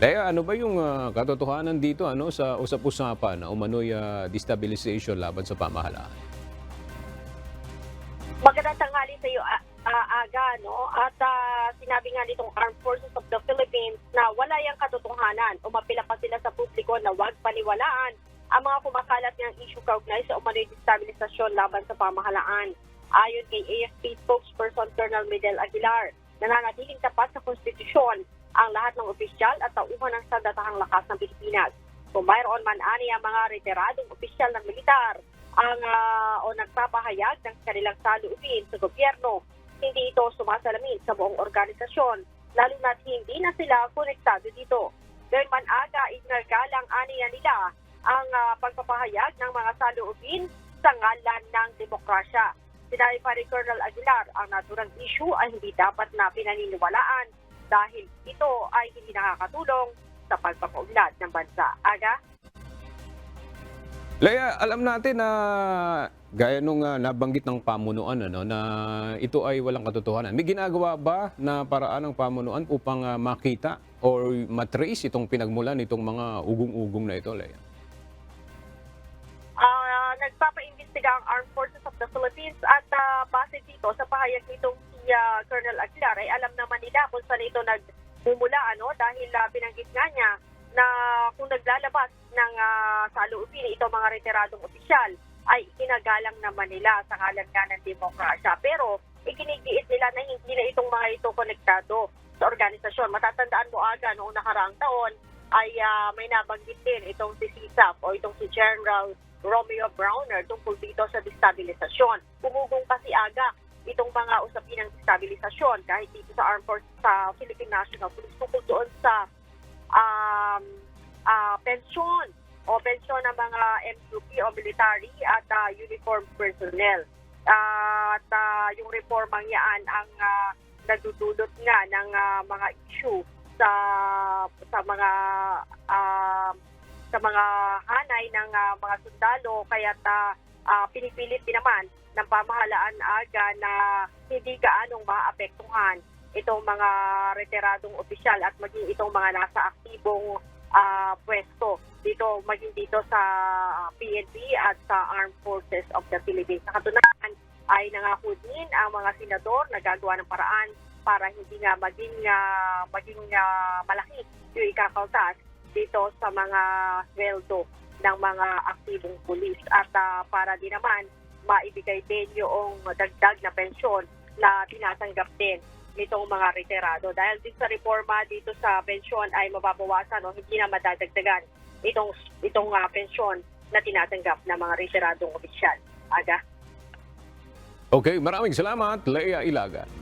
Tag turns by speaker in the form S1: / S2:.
S1: Kaya ano ba yung katotohanan dito sa usap-usapan na umano'y destabilization laban sa pamahalaan?
S2: Magandang tanghali sa iyo, Aga, no? At sinabi nga nitong Armed Forces of the Philippines na wala yang katotohanan. Umapila pa sila sa publiko na huwag paniwalaan ang mga kumakalat ng issue kaugnay sa umano'y destabilisasyon laban sa pamahalaan. Ayon kay AFP spokesperson Colonel Miguel Aguilar, nananatiling tapat sa konstitusyon ang lahat ng opisyal at tauhan ng sandatahang lakas ng Pilipinas. Kung mayroon man ani ang mga retiradong opisyal ng militar o nagpapahayag ng kanilang saloobin sa gobyerno, hindi ito sumasalamin sa buong organisasyon, lalo na't hindi na sila konektado dito. Gayunman aga, ignagalang aniya nila ang pagpapahayag ng mga saloobin sa ngalan ng demokrasya. Sinabi pa ni Colonel Aguilar, ang naturang issue ay hindi dapat na pinaniniwalaan dahil ito ay hindi nakakatulong sa pagpapaunlad ng bansa. Aga?
S1: Leia, alam natin na gaya nung nabanggit ng pamunuan na ito ay walang katotohanan. May ginagawa ba na paraan ng pamunuan upang makita or matrace itong pinagmulan nitong mga ugong-ugong na ito, Leia?
S2: Nagpapaimbestiga ang Armed Forces of the Philippines at base dito sa pahayag nitong si Colonel Aguilar ay alam naman nila kung saan ito nagmumula dahil binanggit nga niya na kung naglalabas ng saloobin itong mga retiradong opisyal ay ikinagalang naman nila sa ngalan nga ng demokrasya. Pero ikinigiit nila na hindi na itong mga ito konektado sa organisasyon. Matatandaan mo aga noong nakaraang taon ay may nabanggit din itong si CSAP o itong si General Romeo Browner tungkol dito sa destabilisasyon. Pumugong kasi aga itong mga usapin ng destabilisasyon kahit dito sa Armed Forces sa Philippine National Police tungkol doon sa pensyon ng mga MUP o military at uniform personnel. At yung reformang yan ang nagdudulot nga ng mga issue sa mga hanay ng mga sundalo, kaya't pinipilit din naman ng pamahalaan aga na hindi gaanong maapektuhan itong mga retiradong opisyal at maging itong mga nasa aktibong pwesto dito, maging dito sa PNP at sa Armed Forces of the Philippines. Sa katunayan ay nangako din ang mga senador na gagawa ng paraan para hindi nga maging malaki yung ikakaltas dito sa mga sweldo ng mga aktibong pulis at para din naman maibigay din yung dagdag na pensyon na tinatanggap din nitong mga retirado. Dahil din sa reforma dito sa pensyon ay mababawasan o hindi na madadagdagan itong pensyon na tinatanggap ng mga retiradong opisyal. Aga?
S1: Okay, maraming salamat, Leia Ilagan.